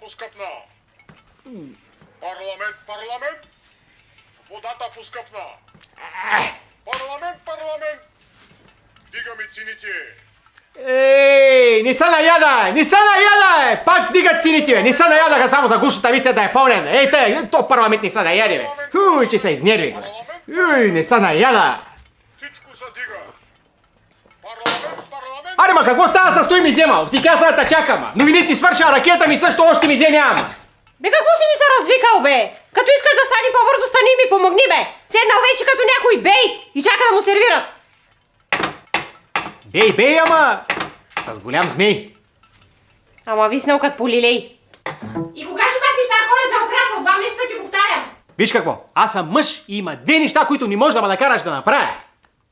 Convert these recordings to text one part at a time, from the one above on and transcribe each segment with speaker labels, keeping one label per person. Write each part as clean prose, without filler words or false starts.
Speaker 1: поскъпна. Парламент. Водата поскъпна. Парламент. Дигаме цените.
Speaker 2: Ей, не са наяда! Пак дигат цените, бе! Не са наядаха само за гушата мисля да е пълнен. Ей, тъй, то парламент не са наяде, бе! Уй, че се изнервих, бе! Уй, не са наяда!
Speaker 1: Всичко се дига. Парламент.
Speaker 2: Аре, ма какво става с той ми взема? Ти каза да чакам, новините свърша, ракета ми също още ми взе няма.
Speaker 3: Бе, какво си ми се развикал, бе? Като искаш да стани по-бързо, стани и ми помогни, бе! Седнал вече като някой бей и чака да му сервират.
Speaker 2: Бей, ама... с голям змей.
Speaker 3: Ама виснал като полилей. И кога ще махнеш тази коледна украса? От 2 месеца ти повтарям.
Speaker 2: Виж какво, аз съм мъж и има 2 неща, които не можеш да ме накараш да направя.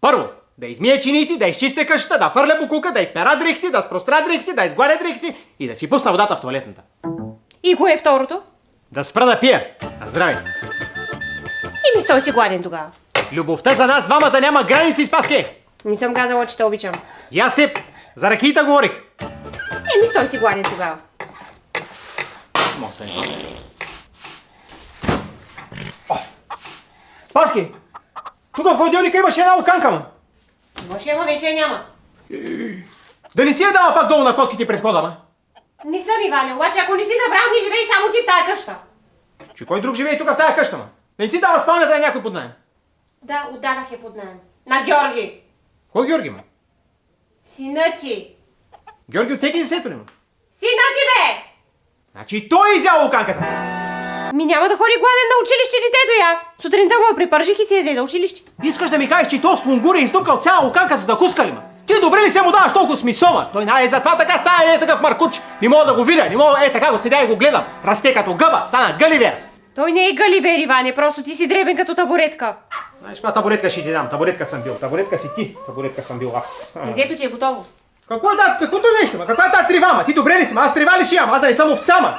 Speaker 2: Първо, да измия чините, да изчистя къщата, да фърля букука, да изпера дрехти, да спростра дрехти, да изгладя дрехти и да си пусна водата в тоалетната.
Speaker 3: И кое е второто?
Speaker 2: Да спра да пия. На здраве.
Speaker 3: И ми стой си гладен тогава.
Speaker 2: Любовта за нас двамата няма граници, Спаске.
Speaker 3: Не съм казала, че те обичам.
Speaker 2: И аз теб. За ракиите говорих.
Speaker 3: Ми стой си гладен тогава.
Speaker 2: Спаски, тук в хладилника имаше една луканка, ма.
Speaker 3: Може, ама вече няма.
Speaker 2: Да не си я дала пак долу на котките пред входа, ма?
Speaker 3: Не съм, Иване, обаче ако не си забрал, не живееш само ти в тази къща.
Speaker 2: Че кой друг живее тук в тази къща, ма? Не си дала спалнята на някой под наем.
Speaker 3: Да, отдадах я под наем. На Георги.
Speaker 2: Кой Георги, ма?
Speaker 3: Сина ти.
Speaker 2: Георги от теки засето ли, ма?
Speaker 3: Сина ти, бе!
Speaker 2: Значи той изял луканката.
Speaker 3: Ми няма да ходи гладен на училище детето я. Сутринта го я припържих и си я взе да училище.
Speaker 2: Искаш да ми кажеш, че то с лунгури издукал цяла луканка за закускали, ма? Ти добре ли се му даваш толкова смисъла? Той затова така става, е такъв маркуч. Не мога да го видя, не мога, така го седя и го гледам. Расте като гъба, стана Галивер.
Speaker 3: Той не е Галивер, Иване, просто ти си дребен като табуретка.
Speaker 2: Знаеш каква табуретка ще ти дам? Табуретка съм бил. Табуретка си ти. Табуретка съм бил аз.
Speaker 3: Изето ти е готово.
Speaker 2: Каквото нещо, ма? Каква е тази трива, ма? Ти добре ли си, ма? Аз трива ли ще имам? Аз да не съм овца, ма?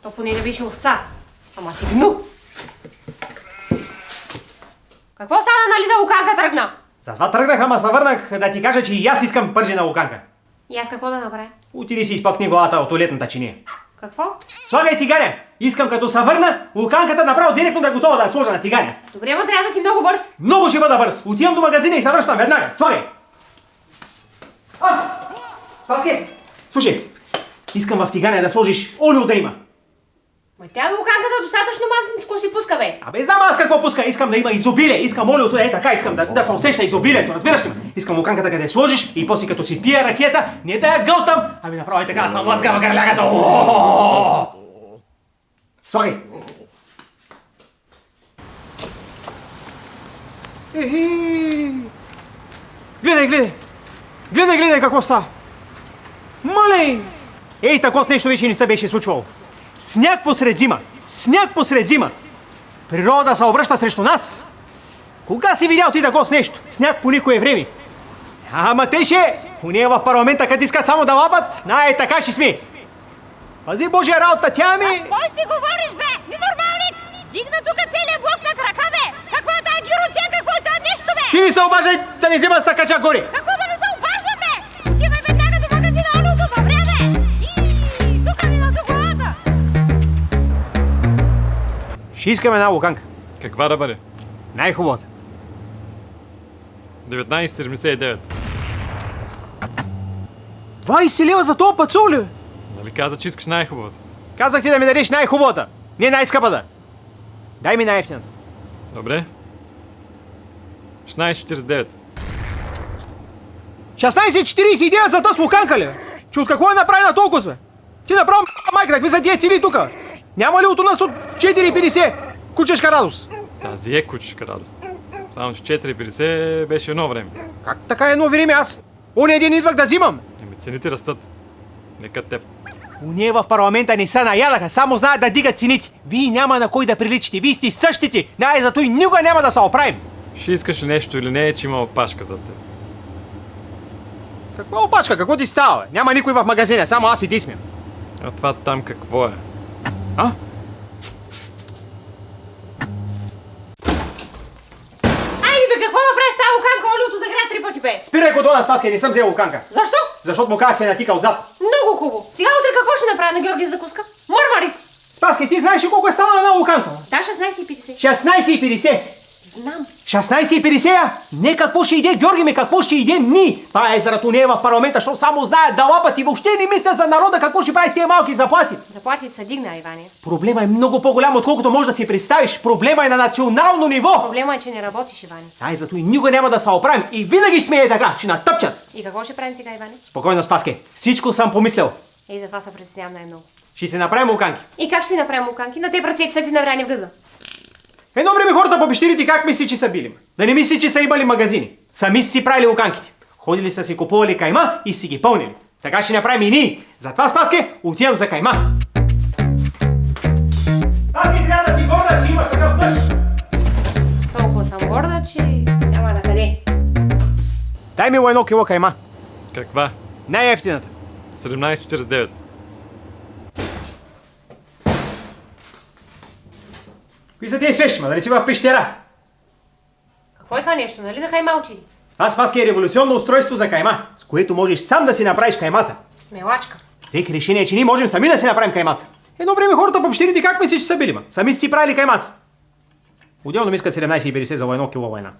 Speaker 3: То поне да беше овца. Ама си гну. Какво стана, нали за луканка тръгна?
Speaker 2: Затова тръгнах, ама се върнах да ти кажа, че и аз искам пържена луканка.
Speaker 3: И аз какво да направя?
Speaker 2: Отиди си изпъкни главата от туалетната чиния.
Speaker 3: Какво?
Speaker 2: Слагай тиганя! Искам като се върна, луканката направо директно да е готова да я сложа на тиганя.
Speaker 3: Добре, ама трябва да си много бърз.
Speaker 2: Много ще бъда бърз. Отивам до магазина и се връщам веднага. Слагай! Спаски! Слушай, искам в тиганя да сложиш олио да има.
Speaker 3: Ма тя до луканката достатъчно мазничко си пуска, бе.
Speaker 2: Абе, знам аз какво пуска. Искам да има изобилие. Искам олиото, така искам да се усеща изобилието. Разбираш ли ме? Искам луканката къде сложиш и после като си пия ракета, не да я гълтам, ами направо така да съм лазгава гърлягата. Слагай! Гледай какво става. Малей! Ей, тако с нещо вече не се беше случвало. Сняг посред зима. Природа се обръща срещу нас. Кога си видял ти тако с нещо? Сняг по никое време. Ама теше, уния в парламента, къде искат само да лапат, така ще сме. Пази Божия работа, тя ми...
Speaker 3: Кой си говориш, бе? Ненормалник! Дигна тук целият блок на крака, бе! Какво е тая гиротия? Какво е тая нещо, бе?
Speaker 2: Ти не се обаждай да не взема да кача горе.
Speaker 3: Какво да не се обаждам, бе? Отивай веднага до магазина олиото за време! Тук ми на главата!
Speaker 2: Ще искаме една луканка.
Speaker 4: Каква да бъде?
Speaker 2: Най-хубавата.
Speaker 4: 19,79.
Speaker 2: 20 лева за това пацули.
Speaker 4: Нали каза, че искаш най-хубавата?
Speaker 2: Казах ти да ми дадеш най-хубавата, не най-скъпата. Дай ми най-ефтината.
Speaker 4: Добре. 16,49.
Speaker 2: 16,49 за тази луканка ли? Че от какво е направена толкова, бе? Ти направо майка, какви са тия цели тука? Няма ли от нас от 4,50? Кучешка радост.
Speaker 4: Тази е кучешка радост. Само че 4,50 беше едно време.
Speaker 2: Как така едно време аз? Оня един идвах да взимам.
Speaker 4: Цените растат. Нека теб.
Speaker 2: Уния в парламента не са наядаха, само знаят да дигат цените. Вие няма на кой да приличите, вие сте същите. Зато и никога няма да се оправим.
Speaker 4: Ще искаш ли нещо или не, че има опашка за теб?
Speaker 2: Каква опашка? Какво ти става, бе? Няма никой в магазина, само аз и ти сме.
Speaker 4: А това там какво е?
Speaker 2: А?
Speaker 3: Айде, бе, какво направи с тази луканка? Олиото загря 3 пъти, бе.
Speaker 2: Спирай го долу, Спаска, не съм взел луканка.
Speaker 3: Защо?
Speaker 2: Защото му как се натика отзад.
Speaker 3: Много хубаво. Сега утре какво ще направя на Георги закуска? Мормарици.
Speaker 2: Спаски, ти знаеш ли колко е станало на луканто?
Speaker 3: Да, 16,50.
Speaker 2: 16,50.
Speaker 3: Знам.
Speaker 2: 16,50? Не какво ще иде Георги, ме какво ще идем ни. Това е заради нея в парламента, защото само знаят да лапат и въобще не мислят за народа какво ще прави с тия малки заплати.
Speaker 3: Заплати са дигна, Иване.
Speaker 2: Проблема е много по-голям, отколкото можеш да си представиш. Проблема е на национално ниво.
Speaker 3: Проблема е, че не работиш, Иване.
Speaker 2: Ай, зато и никога няма да се оправим. И винаги ще сме е така, ще натъпчат.
Speaker 3: И какво ще правим сега, Иване?
Speaker 2: Спокойно, Спаске. Всичко съм помислил.
Speaker 3: Ей, затова се притеснявам най-много.
Speaker 2: Ще се направим луканки.
Speaker 3: И как ще направим муканки? На те праците са ти навряни в гъза.
Speaker 2: Едно време хората по пещерите как мисли, че са били? Да не мисли, че са имали магазини. Сами си правили луканките. Ходили са си купували кайма и си ги пълнили. Така ще направим и ние. Затова, Спаске, отивам за кайма. Спаске, трябва да си горда, че имаш такъв мъж.
Speaker 3: Толкова съм горда, че няма на къде.
Speaker 2: Дай ми 1 кило кайма.
Speaker 4: Каква?
Speaker 2: Най-ефтината.
Speaker 4: 17,49.
Speaker 2: Кои са тези свещи, ма? Да не си в пещера?
Speaker 3: Какво е това нещо? Нали за хайма отиди?
Speaker 2: Това, Спаске, е революционно устройство за кайма, с което можеш сам да си направиш каймата.
Speaker 3: Мелачка.
Speaker 2: Взех решение, че ние можем сами да си направим каймата. Едно време хората по пещерите как мисли, че са били, ма? Сами си правили каймата. Отделно ми искат 17,50 за 1 кило война.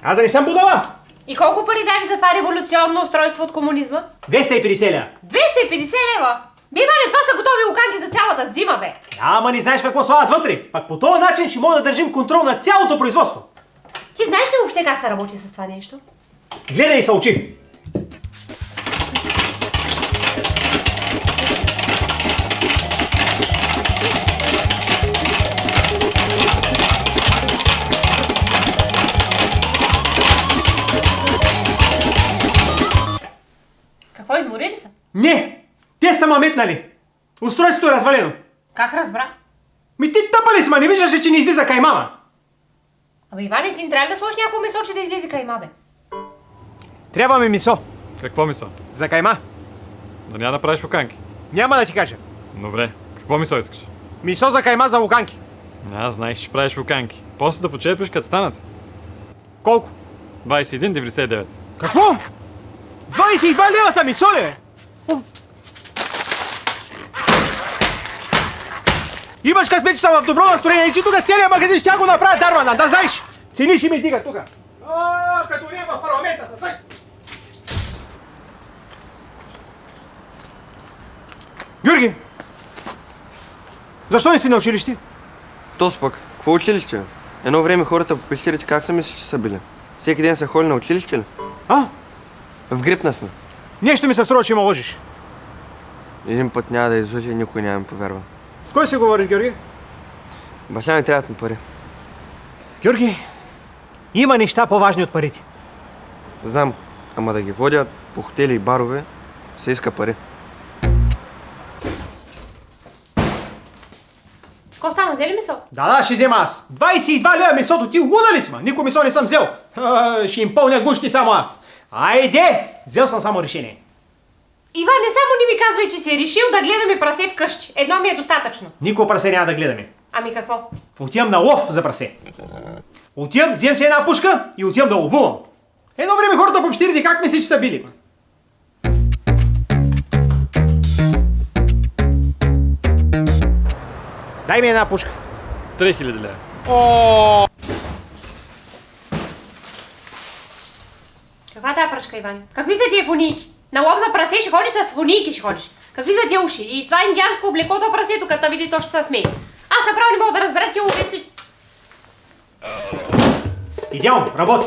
Speaker 2: Аз да не съм будала!
Speaker 3: И колко пари дали за това революционно устройство от комунизма?
Speaker 2: 250 лева.
Speaker 3: 250 лева! Биване, това са готови луканки за цялата зима, бе!
Speaker 2: Ама не знаеш какво слагат вътре. Пак по този начин ще можем да държим контрол на цялото производство.
Speaker 3: Ти знаеш ли въобще как се работи с това нещо?
Speaker 2: Гледай и се учи.
Speaker 3: Какво, изморили са?
Speaker 2: Не! Те са ма метнали. Устройството е развалено.
Speaker 3: Как разбра?
Speaker 2: Ми ти тъпали си, ма не виждаш ли, че не излиза каймама?
Speaker 3: Абе, Иване, ти не трябва ли да сложиш някакво месо, че да излезе кайма, бе?
Speaker 2: Трябва ми месо.
Speaker 4: Какво мисъл?
Speaker 2: За кайма.
Speaker 4: Да няма да правиш луканки.
Speaker 2: Няма да ти кажа.
Speaker 4: Добре. Какво мисъл искаш?
Speaker 2: Месо за кайма за луканки.
Speaker 4: Аз знаех, че правиш луканки. После да почерпиш като станат.
Speaker 2: Колко?
Speaker 4: 21,99.
Speaker 2: Какво? 22 лева са месо, ли, бе? Имаш късмет, че съм в добро настроение и че тук целият магазин ще го направя дармана, да знаеш! Цени ще ми дига тук. Като не в парламента са същи. Георги! Защо не си на училище?
Speaker 5: То пък, какво училище? Бе? Едно време хората по пещерите как са мислили, че са били? Всеки ден са ходили на училище ли?
Speaker 2: А?
Speaker 5: В грипна сме.
Speaker 2: Нещо ми се струва, че ме лъжиш.
Speaker 5: Един път няма да излъжа и никой няма ми повярва.
Speaker 2: С кой си говориш, Георги?
Speaker 5: Баща ми трябват ми пари.
Speaker 2: Георги, има неща по-важни от парите.
Speaker 5: Знам, ама да ги водят по хотели и барове, се иска пари.
Speaker 3: Какво стана, взели месо?
Speaker 2: Да, ще взема аз. 22 лева месото, ти луда ли си, ма? Никой месо не съм взел. Ще им пълня гущи само аз. Айде! Взел съм само решение.
Speaker 3: Иване, само не ми казвай, че си решил да гледаме прасе вкъщи. Едно ми е достатъчно.
Speaker 2: Никой прасе няма да гледаме.
Speaker 3: Ами какво?
Speaker 2: Отивам на лов за прасе. Отивам, взем си една пушка и отивам да ловувам. Едно време хората по пещерите как мисли, че са били? Дай ми една пушка.
Speaker 4: 3000 лева.
Speaker 3: Каква тая пръчка, Иване? Какви са тия фунийки? На лов за прасе ще ходиш с фунийки, ще ходиш. Какви са тия уши? И това индианско облеклото прасето, като види, то ще се смее. Аз направо не мога да разбера тия уши.
Speaker 2: Идеално, работи.